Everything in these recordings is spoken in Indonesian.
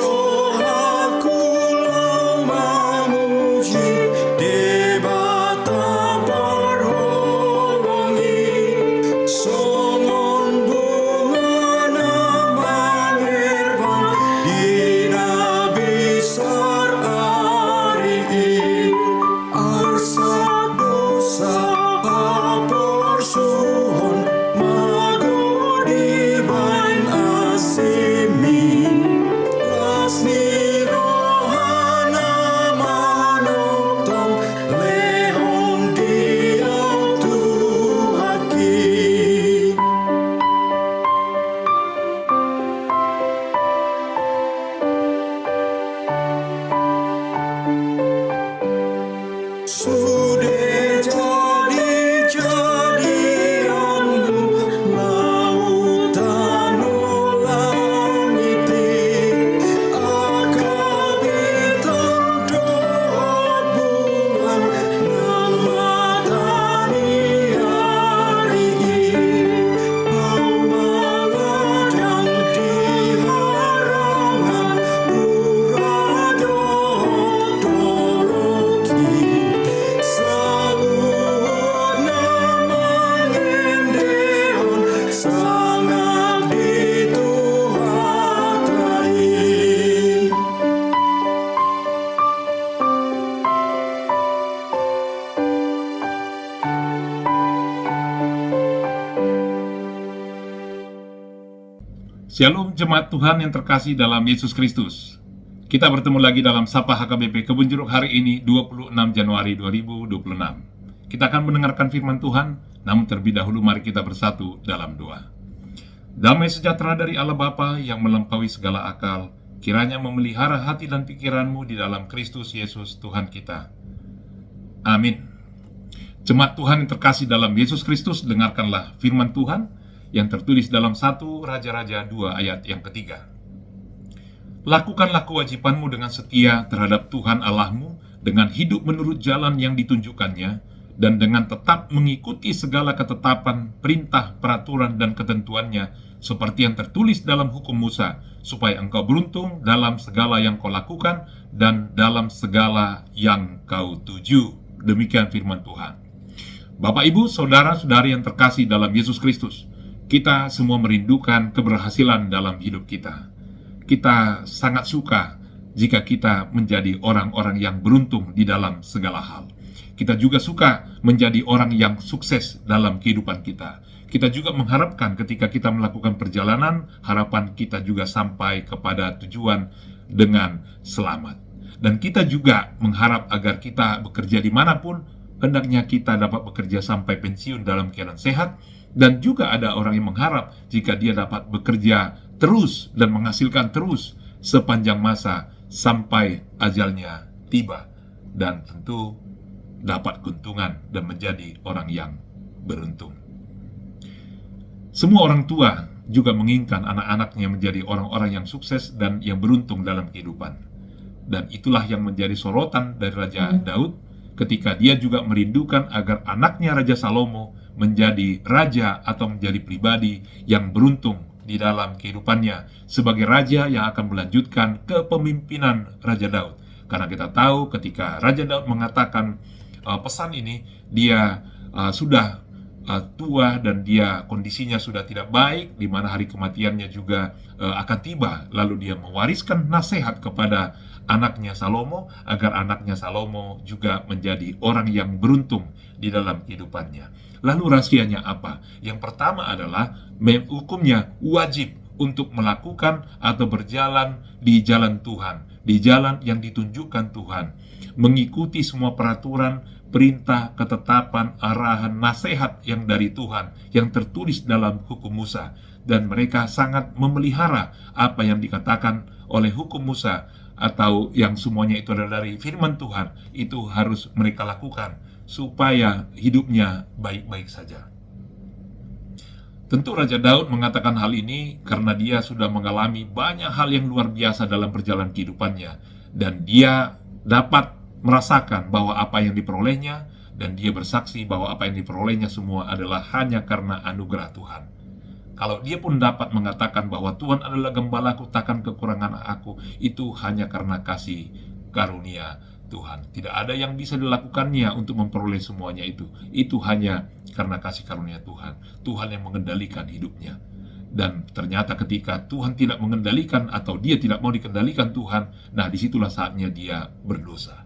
Rohaku memuji di batang perhomongi, songon bunga namang irban dina besar ari arsat dosa apor suhon magodi bain asimi lasmi rohana manotong lehong dia tuhaki. Sudah jadi-jadianmu lautan langiti, akabitan doa bulan nang matani hari bau maladang di harangan urajo toroki. Saluhur namang endeon sangat dituhatai. Shalom jemaat Tuhan yang terkasih dalam Yesus Kristus. Kita bertemu lagi dalam Sapa HKBP Kebun Jeruk hari ini 26 Januari 2026. Kita akan mendengarkan firman Tuhan, namun terlebih dahulu mari kita bersatu dalam doa. Damai sejahtera dari Allah Bapa yang melampaui segala akal, kiranya memelihara hati dan pikiranmu di dalam Kristus Yesus Tuhan kita. Amin. Jemaat Tuhan yang terkasih dalam Yesus Kristus, dengarkanlah firman Tuhan yang tertulis dalam 1 Raja-Raja 2 ayat yang ketiga. Lakukanlah kewajibanmu dengan setia terhadap Tuhan Allahmu, dengan hidup menurut jalan yang ditunjukkannya, dan dengan tetap mengikuti segala ketetapan, perintah, peraturan, dan ketentuannya, seperti yang tertulis dalam hukum Musa, supaya engkau beruntung dalam segala yang kau lakukan, dan dalam segala yang kau tuju. Demikian firman Tuhan. Bapak, Ibu, Saudara-saudari yang terkasih dalam Yesus Kristus, kita semua merindukan keberhasilan dalam hidup kita. Kita sangat suka jika kita menjadi orang-orang yang beruntung di dalam segala hal. Kita juga suka menjadi orang yang sukses dalam kehidupan kita. Kita juga mengharapkan ketika kita melakukan perjalanan, harapan kita juga sampai kepada tujuan dengan selamat. Dan kita juga mengharap agar kita bekerja dimanapun, hendaknya kita dapat bekerja sampai pensiun dalam keadaan sehat. Dan juga ada orang yang mengharap jika dia dapat bekerja terus dan menghasilkan terus sepanjang masa sampai ajalnya tiba. Dan tentu dapat keuntungan dan menjadi orang yang beruntung. Semua orang tua juga menginginkan anak-anaknya menjadi orang-orang yang sukses dan yang beruntung dalam kehidupan. Dan itulah yang menjadi sorotan dari Raja Daud ketika dia juga merindukan agar anaknya Raja Salomo menjadi raja atau menjadi pribadi yang beruntung di dalam kehidupannya sebagai raja yang akan melanjutkan kepemimpinan Raja Daud. Karena kita tahu ketika Raja Daud mengatakan pesan ini, dia sudah tua dan dia kondisinya sudah tidak baik, di mana hari kematiannya juga akan tiba. Lalu dia mewariskan nasihat kepada anaknya Salomo agar anaknya Salomo juga menjadi orang yang beruntung di dalam kehidupannya. Lalu rahasianya apa? Yang pertama adalah hukumnya wajib untuk melakukan atau berjalan di jalan Tuhan, di jalan yang ditunjukkan Tuhan, mengikuti semua peraturan, perintah, ketetapan, arahan, nasihat yang dari Tuhan, yang tertulis dalam hukum Musa. Dan mereka sangat memelihara apa yang dikatakan oleh hukum Musa, atau yang semuanya itu adalah dari firman Tuhan, itu harus mereka lakukan supaya hidupnya baik-baik saja. Tentu Raja Daud mengatakan hal ini karena dia sudah mengalami banyak hal yang luar biasa dalam perjalanan kehidupannya, dan dia dapat merasakan bahwa apa yang diperolehnya, dan dia bersaksi bahwa apa yang diperolehnya semua adalah hanya karena anugerah Tuhan. Kalau dia pun dapat mengatakan bahwa Tuhan adalah gembalaku, takkan kekurangan aku, itu hanya karena kasih karunia Tuhan. Tidak ada yang bisa dilakukannya untuk memperoleh semuanya itu. Itu hanya karena kasih karunia Tuhan. Tuhan yang mengendalikan hidupnya. Dan ternyata ketika Tuhan tidak mengendalikan atau dia tidak mau dikendalikan Tuhan, nah disitulah saatnya dia berdosa.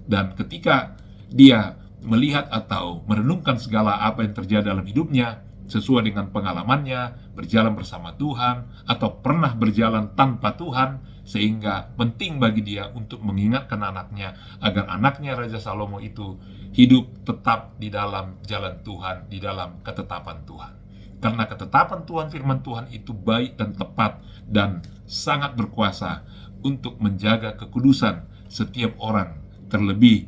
Dan ketika dia melihat atau merenungkan segala apa yang terjadi dalam hidupnya, sesuai dengan pengalamannya, berjalan bersama Tuhan, atau pernah berjalan tanpa Tuhan, sehingga penting bagi dia untuk mengingatkan anaknya, agar anaknya Raja Salomo itu hidup tetap di dalam jalan Tuhan, di dalam ketetapan Tuhan. Karena ketetapan Tuhan, firman Tuhan itu baik dan tepat, dan sangat berkuasa untuk menjaga kekudusan setiap orang, terlebih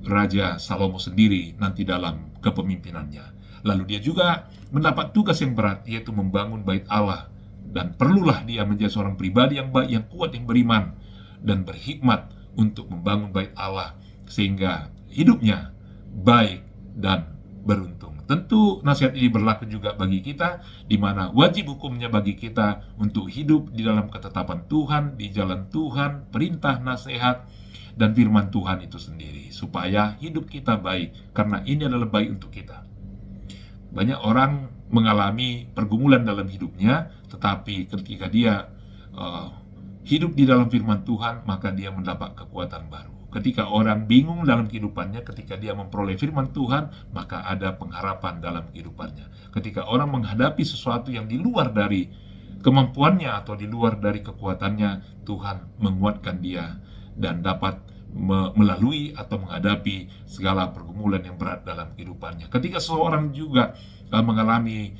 Raja Salomo sendiri nanti dalam kepemimpinannya. Lalu dia juga mendapat tugas yang berat, yaitu membangun bait Allah. Dan perlulah dia menjadi seorang pribadi yang baik, yang kuat, yang beriman, dan berhikmat untuk membangun bait Allah, sehingga hidupnya baik dan beruntung. Tentu nasihat ini berlaku juga bagi kita, di mana wajib hukumnya bagi kita untuk hidup di dalam ketetapan Tuhan, di jalan Tuhan, perintah, nasihat, dan firman Tuhan itu sendiri, supaya hidup kita baik, karena ini adalah baik untuk kita. Banyak orang mengalami pergumulan dalam hidupnya, tetapi ketika dia hidup di dalam firman Tuhan, maka dia mendapat kekuatan baru. Ketika orang bingung dalam kehidupannya, ketika dia memperoleh firman Tuhan, maka ada pengharapan dalam kehidupannya. Ketika orang menghadapi sesuatu yang di luar dari kemampuannya atau di luar dari kekuatannya, Tuhan menguatkan dia dan dapat melalui atau menghadapi segala pergumulan yang berat dalam kehidupannya. Ketika seseorang juga mengalami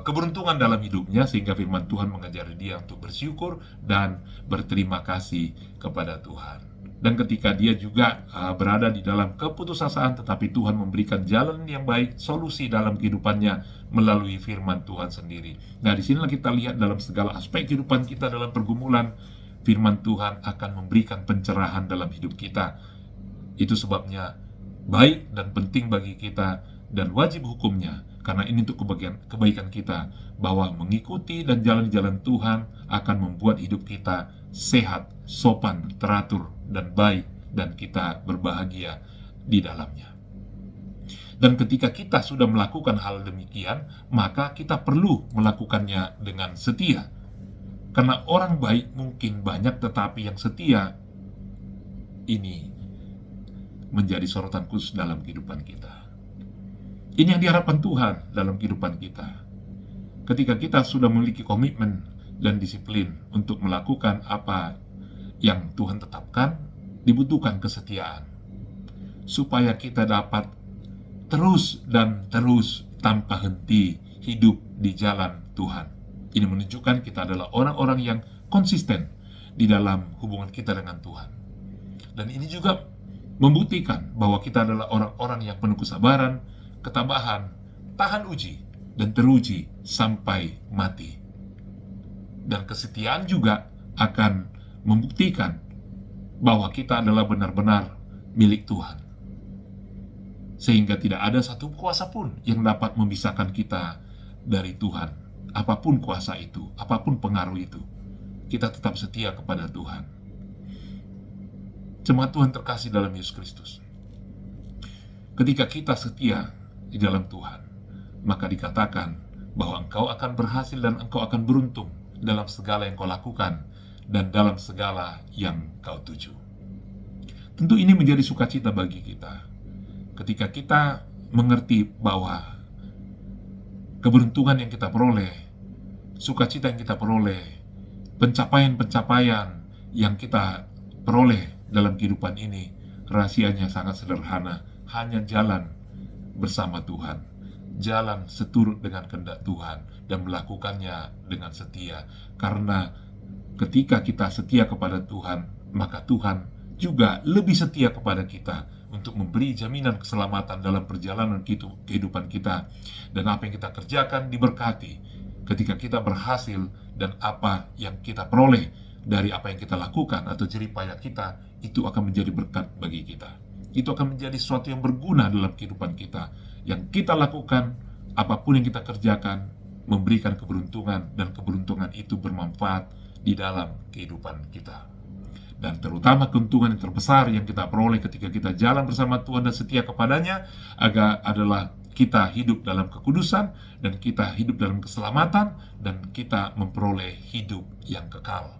keberuntungan dalam hidupnya, sehingga firman Tuhan mengajari dia untuk bersyukur dan berterima kasih kepada Tuhan. Dan ketika dia juga berada di dalam keputusasaan, tetapi Tuhan memberikan jalan yang baik, solusi dalam kehidupannya melalui firman Tuhan sendiri. Nah, disinilah kita lihat dalam segala aspek kehidupan kita dalam pergumulan, firman Tuhan akan memberikan pencerahan dalam hidup kita. Itu sebabnya baik dan penting bagi kita dan wajib hukumnya, karena ini untuk kebaikan kita, bahwa mengikuti dan jalan-jalan Tuhan akan membuat hidup kita sehat, sopan, teratur, dan baik, dan kita berbahagia di dalamnya. Dan ketika kita sudah melakukan hal demikian, maka kita perlu melakukannya dengan setia. Karena orang baik mungkin banyak, tetapi yang setia ini menjadi sorotan khusus dalam kehidupan kita. Ini yang diharapkan Tuhan dalam kehidupan kita. Ketika kita sudah memiliki komitmen dan disiplin untuk melakukan apa yang Tuhan tetapkan, dibutuhkan kesetiaan, supaya kita dapat terus dan terus tanpa henti hidup di jalan Tuhan. Ini menunjukkan kita adalah orang-orang yang konsisten di dalam hubungan kita dengan Tuhan. Dan ini juga membuktikan bahwa kita adalah orang-orang yang penuh kesabaran, ketabahan, tahan uji, dan teruji sampai mati. Dan kesetiaan juga akan membuktikan bahwa kita adalah benar-benar milik Tuhan. Sehingga tidak ada satu kuasa pun yang dapat memisahkan kita dari Tuhan. Apapun kuasa itu, apapun pengaruh itu, kita tetap setia kepada Tuhan. Jemaat Tuhan terkasih dalam Yesus Kristus, ketika kita setia di dalam Tuhan, maka dikatakan bahwa engkau akan berhasil dan engkau akan beruntung dalam segala yang kau lakukan dan dalam segala yang kau tuju. Tentu ini menjadi sukacita bagi kita ketika kita mengerti bahwa keberuntungan yang kita peroleh, sukacita yang kita peroleh, pencapaian-pencapaian yang kita peroleh dalam kehidupan ini, rahasianya sangat sederhana, hanya jalan bersama Tuhan, jalan seturut dengan kehendak Tuhan, dan melakukannya dengan setia. Karena ketika kita setia kepada Tuhan, maka Tuhan juga lebih setia kepada kita untuk memberi jaminan keselamatan dalam perjalanan kehidupan kita. Dan apa yang kita kerjakan diberkati ketika kita berhasil, dan apa yang kita peroleh dari apa yang kita lakukan atau jerih payah kita, itu akan menjadi berkat bagi kita. Itu akan menjadi sesuatu yang berguna dalam kehidupan kita. Yang kita lakukan, apapun yang kita kerjakan, memberikan keberuntungan, dan keberuntungan itu bermanfaat di dalam kehidupan kita. Dan terutama keuntungan yang terbesar yang kita peroleh ketika kita jalan bersama Tuhan dan setia kepadanya adalah kita hidup dalam kekudusan, dan kita hidup dalam keselamatan, dan kita memperoleh hidup yang kekal.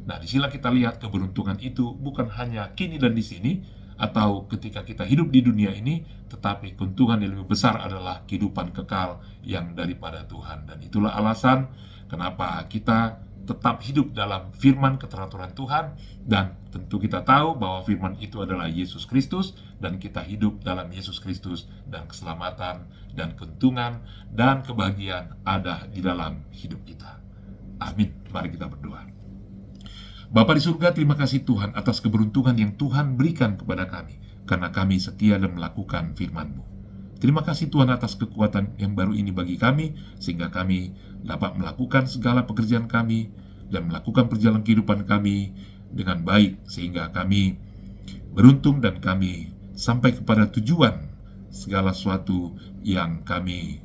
Nah, disinilah kita lihat keberuntungan itu bukan hanya kini dan di sini, atau ketika kita hidup di dunia ini, tetapi keuntungan yang lebih besar adalah kehidupan kekal yang daripada Tuhan. Dan itulah alasan kenapa kita tetap hidup dalam firman keteraturan Tuhan, dan tentu kita tahu bahwa firman itu adalah Yesus Kristus, dan kita hidup dalam Yesus Kristus, dan keselamatan dan keuntungan dan kebahagiaan ada di dalam hidup kita. Amin. Mari kita berdoa. Bapa di surga, terima kasih Tuhan atas keberuntungan yang Tuhan berikan kepada kami, karena kami setia dan melakukan firman-Mu. Terima kasih Tuhan atas kekuatan yang baru ini bagi kami, sehingga kami dapat melakukan segala pekerjaan kami dan melakukan perjalanan kehidupan kami dengan baik, sehingga kami beruntung dan kami sampai kepada tujuan segala sesuatu yang kami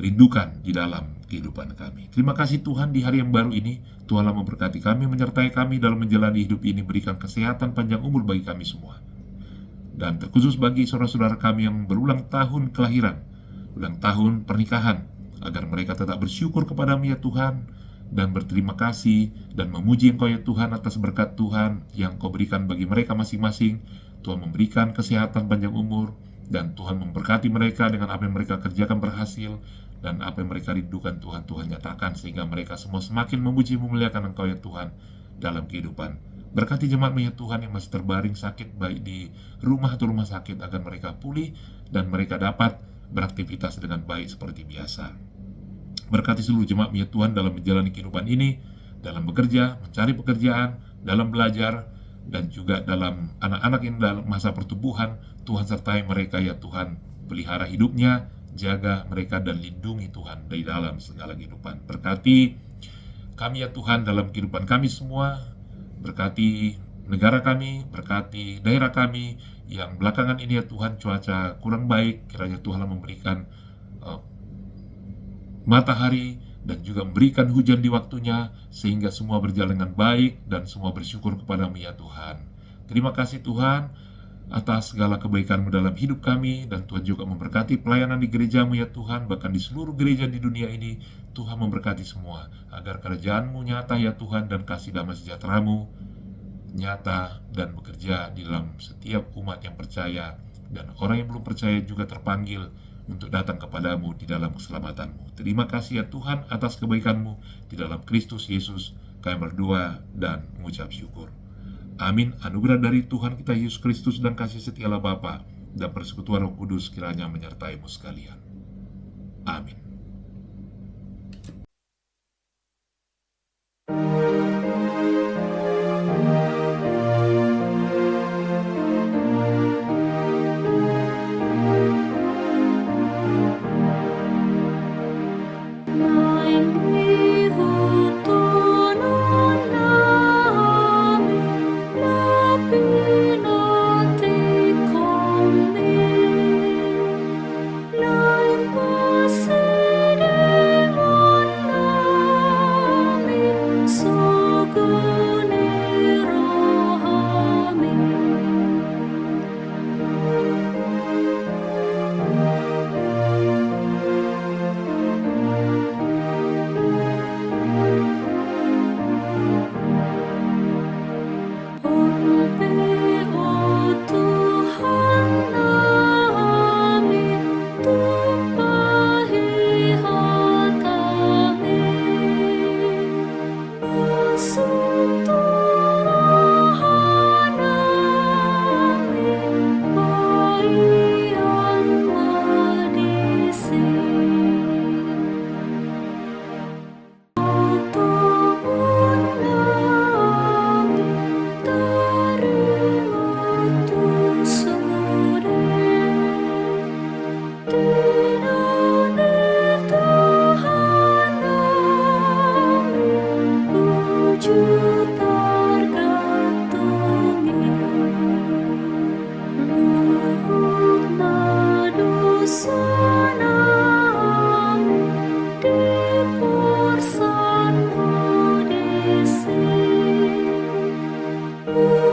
rindukan di dalam kehidupan kami. Terima kasih Tuhan, di hari yang baru ini Tuhanlah memberkati kami, menyertai kami dalam menjalani hidup ini, berikan kesehatan panjang umur bagi kami semua. Dan terkhusus bagi saudara-saudara kami yang berulang tahun kelahiran, ulang tahun pernikahan, agar mereka tetap bersyukur kepadamu ya Tuhan, dan berterima kasih dan memuji Engkau ya Tuhan atas berkat Tuhan yang Kau berikan bagi mereka masing-masing. Tuhan memberikan kesehatan panjang umur, dan Tuhan memberkati mereka dengan apa yang mereka kerjakan berhasil, dan apa yang mereka rindukan Tuhan nyatakan, sehingga mereka semua semakin memuji memuliakan Engkau ya Tuhan dalam kehidupan. Berkati jemaat ya Tuhan yang masih terbaring sakit, baik di rumah atau rumah sakit, agar mereka pulih dan mereka dapat beraktivitas dengan baik seperti biasa. Berkati seluruh jemaat ya Tuhan dalam menjalani kehidupan ini, dalam bekerja, mencari pekerjaan, dalam belajar, dan juga dalam anak-anak yang dalam masa pertumbuhan. Tuhan sertai mereka ya Tuhan, pelihara hidupnya, jaga mereka dan lindungi Tuhan dari dalam segala kehidupan. Berkati kami ya Tuhan dalam kehidupan kami semua, berkati negara kami, berkati daerah kami yang belakangan ini ya Tuhan cuaca kurang baik. Kiranya Tuhan memberikan matahari dan juga memberikan hujan di waktunya, sehingga semua berjalan dengan baik dan semua bersyukur kepadamu ya Tuhan. Terima kasih Tuhan atas segala kebaikan-Mu dalam hidup kami, dan Tuhan juga memberkati pelayanan di gereja-Mu ya Tuhan, bahkan di seluruh gereja di dunia ini. Tuhan memberkati semua, agar kerajaan-Mu nyata ya Tuhan, dan kasih damai sejahtera-Mu nyata dan bekerja di dalam setiap umat yang percaya, dan orang yang belum percaya juga terpanggil untuk datang kepadamu di dalam keselamatan-Mu. Terima kasih ya Tuhan atas kebaikan-Mu di dalam Kristus Yesus. Kami berdoa dan mengucap syukur. Amin. Anugerah dari Tuhan kita Yesus Kristus dan kasih setia Allah Bapa dan persekutuan Roh Kudus kiranya menyertai-mu sekalian. Amin. Say Tuhan.